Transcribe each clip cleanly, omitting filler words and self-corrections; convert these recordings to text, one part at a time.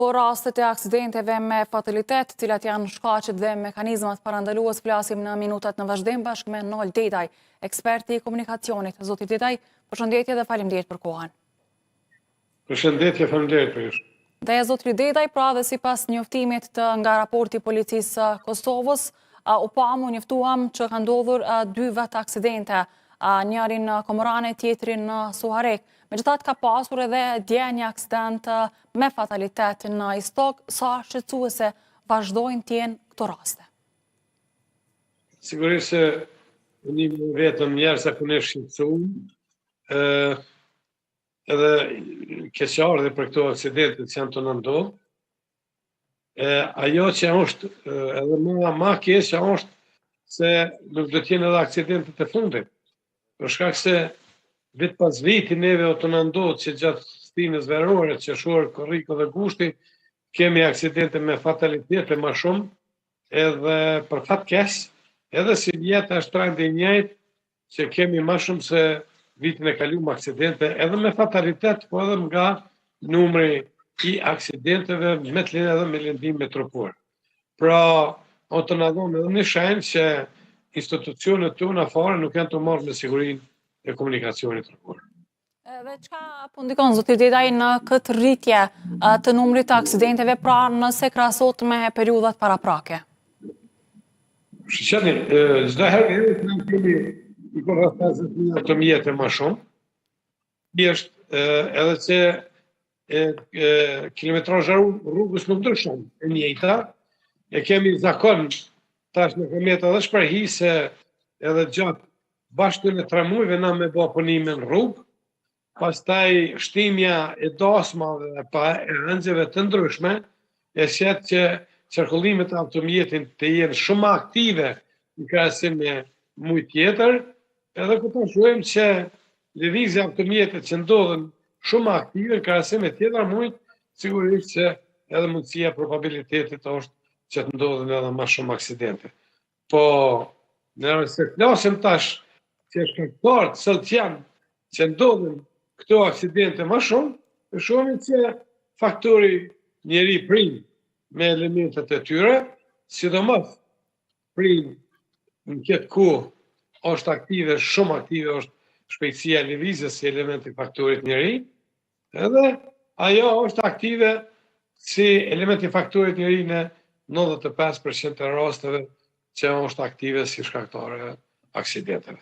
Po rastet e aksidenteve me fatalitet, cilat janë shkaqet dhe mekanizmat parandalues, flasim në minutat në vazhdim bashkë me Nol Dedaj, eksperti i komunikacionit. Zoti Dedaj, përshëndetje dhe faleminderit për kohën. Përshëndetje, faleminderit për ju. Dhe zoti Dedaj, pra dhe sipas njoftimit nga raporti Policisë Kosovës, u pamu njoftuam që ka ndodhur 2 vet aksidente, njërin në Komorane, tjetrin në Suharek. Megjithatë ka pasur edhe dje një aksident me fatalitet në Istok, sa shqetësuese vazhdojnë të jenë këto raste. Sigurisht se një vetëm njerë se punë shqetësuar, edhe keqardhje dhe për këto aksidente që janë të ndodhur. Ajo që është edhe ma keq është se nuk do të jenë edhe aksidente të fundit. Për shkak se vit pas viti neve o të ndodhë që gjatë stinës verore, që shuar Korriko dhe Gushti, kemi aksidente me fatalitete ma shumë, edhe për fat keq, edhe si vjeta është trajnë dhe njëjtë, që kemi ma shumë se vitin e kaluar aksidente, edhe me fatalitet, po edhe nga numri i aksidenteve me të linë edhe me lëndim me trupor. Pra, o të na dhonë edhe një shenjë që institucionet tona fare nuk janë të marrë me sigurinë e komunikacionit trupor. Dhe çka po ndikon zoti Dedaj në këtë rritje të numrit të aksidenteve, pra nëse krahasot me periudhat paraprake? Shqeni, çdo herë ne kemi i korrafazë të mjetë më shumë. Është edhe që kilometrazhi rrugës nuk ndryshon, e njëjta. E kemi zakon tash në komet edhe shprehi se edhe gjatë bashkë në 3 muajve na me bë punime në rrugë, pastaj shtimja e dasmave pa rëndzeve të ndryshme, e shet që qarkullimet e automjetin të jenë shumë aktive në krahasim me muaj tjetër, edhe këto shohim që lëvizja automjetit që ndodhen shumë aktive në krahasim me tjetër muaj, sigurisht që edhe mundësia probabilitetit është që të ndodhen edhe më shumë aksidente. Po, nëse flasim tash që shkaktarët sot janë që ndodhen këto aksidente më shumë, e shohim që faktori njeri prim me elementet e tyre, sidomos prim në këtë kohë është aktive, shumë aktive është shpejtësia e lëvizjes si elementi faktorit njeri, edhe ajo është aktive si elementi faktorit njeri në 95% të rasteve që është aktive si shkaktare aksidenteve.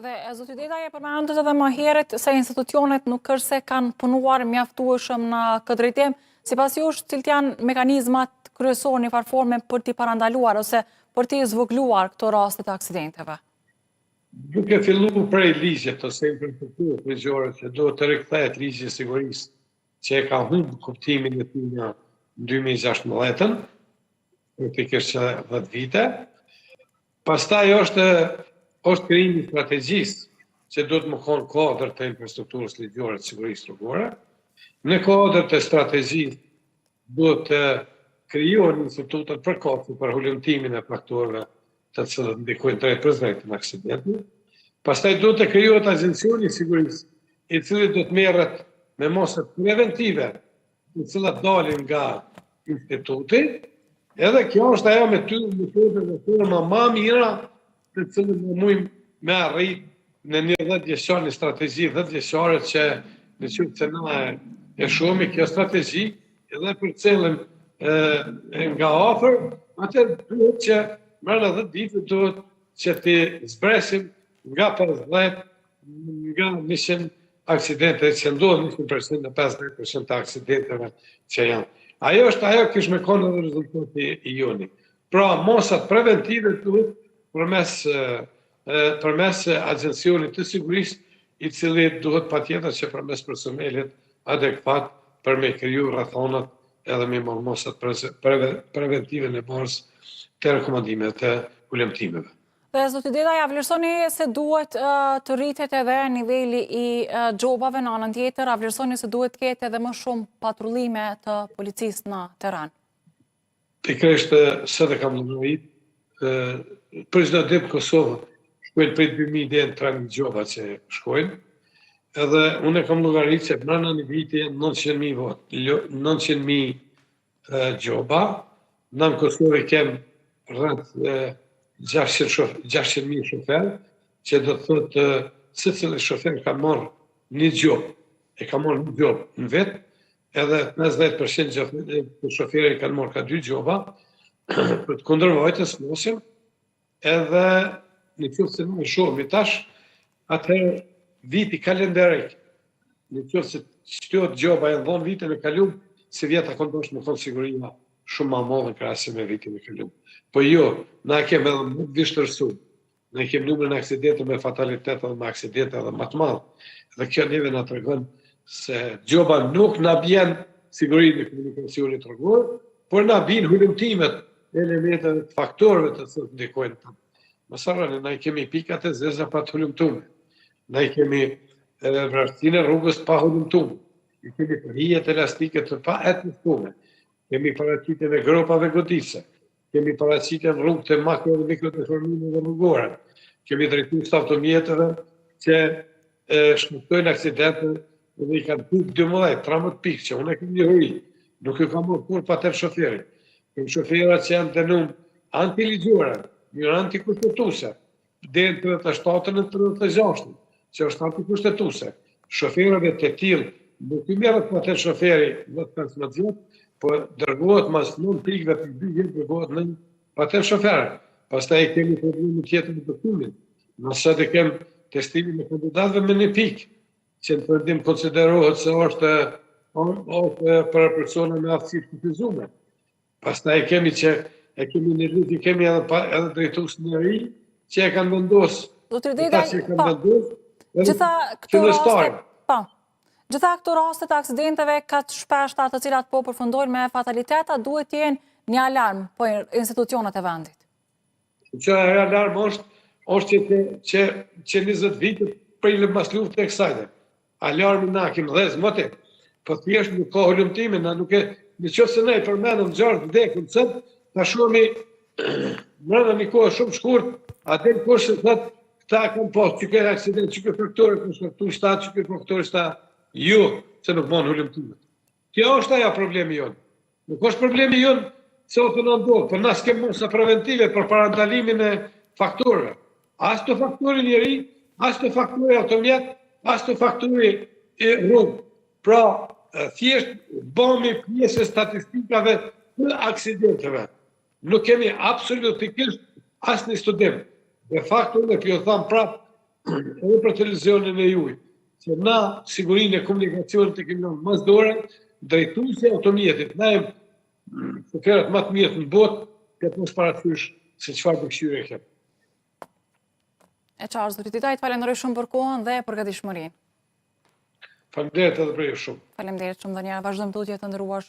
Dhe zoti Dedaj e përmendët edhe më herët se institucionet nuk është se kanë punuar mjaftueshëm në këtë drejtim, sipas jush cilat janë mekanizmat kryesor në farforme për t'i parandaluar ose për t'i zvogëluar këto raste të aksidenteve? Duke filluar prej ligjit ose infrastrukturës ligjore që duhet të rikthehet ligji i sigurisë që e ka humbur kuptimin e tij në 2016, praktikisht 10 vite. Pastaj është krijimi i strategjisë që duhet më konë kodër të infrastrukturës ligjore të sigurisë rrugore. Në kodër të strategjisë duhet të krijohen institutet përkohëse për hulumtimin e faktorëve të cilët ndikojnë drejt për drejt në aksidente. Pastaj duhet të krijohet agencioni i sigurisë, i cili do të merret me mosat preventive, të cilat dalin nga instituti. Edhe kjo është ajo me ty metodë dhe forma më mira të cilën ne mujmë me arrit në një 10 vjeçare, një strategji 10 vjeçare që në qoftë se na e shohim kjo strategji edhe për cilën nga afër, atë duhet që brenda 10 vite duhet që të zbresim nga 50 nga 100 aksidente që ndodhen 100% në 50% të aksidenteve që janë. Ajo është ajo kish me konë edhe rezultati i joni. Pra, mosat preventive duhet përmes agencionit të sigurisë, i cili duhet patjetër që përmes personelit adekuat për me kriju rrethonat edhe me marrë mosat preventive në bazë të rekomandimeve të ulëmtimeve. Dhe zoti Dedaj, a vlerësoni se duhet të rritet edhe niveli i gjobave në anën tjetër, a vlerësoni se duhet të ketë edhe më shumë patrullime të policisë në terren? Pikërisht se dhe kam llogarit, për çdo ditë Kosovë shkojnë prej 2000 deri në 3000 gjoba që shkojnë. Edhe unë kam llogaritë se brenda një viti janë 900.000 votë, 900.000 gjoba. Në Kosovë kem rreth 600.000 shofer, që do të thotë secili shofer ka marrë një gjobë. E ka marrë një gjobë në vetë, edhe 50% të shoferëve kanë marrë ka 2 gjoba, për të kundërvojtës mosim, edhe në qoftë se në shohëmi tash, atëherë viti kalendarik, në qoftë se çdo gjoba e dhon vitin e kaluar, se vjeta kondosh më konë sigurima shumë ma modhe krahasim me vitin e kaluar. Po jo, na kemi edhe më të vështirësuar. Ne kemi numrin e aksidente me fatalitet dhe me aksidente edhe më të madh. Dhe kjo neve na tregon se gjoba nuk na bjen sigurinë e komunikacionit rrugor, por na bin hulumtimet e elementeve të faktorëve të cilët ndikojnë të. Mos harroni, ne kemi pikat e zeza pa të hulumtuar. Ne kemi vrasësinë e rrugës pa hulumtuar. Ne kemi përhijet elastike të pa etnikume. Kemi paraqitjen e gropave goditëse. Kemi paraqitjen rrugë të makro dhe mikrodeformime dhe rrugore. Kemi drejtues të automjeteve që shkaktojnë aksidente dhe i kanë pikë 12-13 pikë, që unë e kemi njëhuri. Nuk e kam marrë kur patër shoferi. Kemi shoferat që janë dënuar antiligjore, një antikushtetuese, deri në 37-ën e 36-ën, që është antikushtetuese. Shoferëve të tillë nuk i merret patër shoferi në 15 vjet, po dërgohet mas 9 pikëve për 2 vjet dërgohet në patër shofer. Pastaj kemi problemin tjetër në dokumentin. Nëse të kem testimin e kandidatëve me 1 pikë, që në përdim konsiderohet se është për persona me aftësi të kufizuar. Pastaj kemi që e kemi në rrugë, kemi edhe drejtues në ri që e kanë vendosur. Gjitha këto raste të aksidenteve kaq shpesh të cilat po përfundojnë me fatalitetat duhet të jenë një alarm për institucionet e vendit. Që alarm është që 20 vite prej mas luftës e kësajte. Alarmi na kemi dhez mëte, po thjesht nuk ka hulumtime, na nuk e, në qoftë se ne i përmendëm gjartë vdekën sot, ta shohmi brenda një kohë shumë shkurt, atë kush se thotë këta kanë pas çka aksident, çka faktorë kanë shkaktuar shtat, çka faktorë sta, jo, se nuk bën hulumtime. Kjo është ajo problemi jon. Nuk është problemi jon se o të ndodh, por na s'kem mosa preventive për parandalimin e faktorëve. As të faktori njeri, as të faktori automjet, as të faktori e rrugë. Pra, thjesht bëmi pjesë e statistikave të aksidenteve. Nuk kemi absolutikisht as një studim. Dhe faktu në pjo thamë prapë edhe për televizionin e juj, që na sigurinë e komunikacionit të kemi në mësdore, drejtuesi e automjetit, na e shoferët më të mirë në botë, këtë mos parasysh se çfarë dëshire kemë. E qartë, zoti Titajt, falenderoj shumë për kohën dhe përgatishmërinë. Faleminderit edhe për ju shumë. Faleminderit shumë dhe njëra, vazhdojmë tutje të ndëruar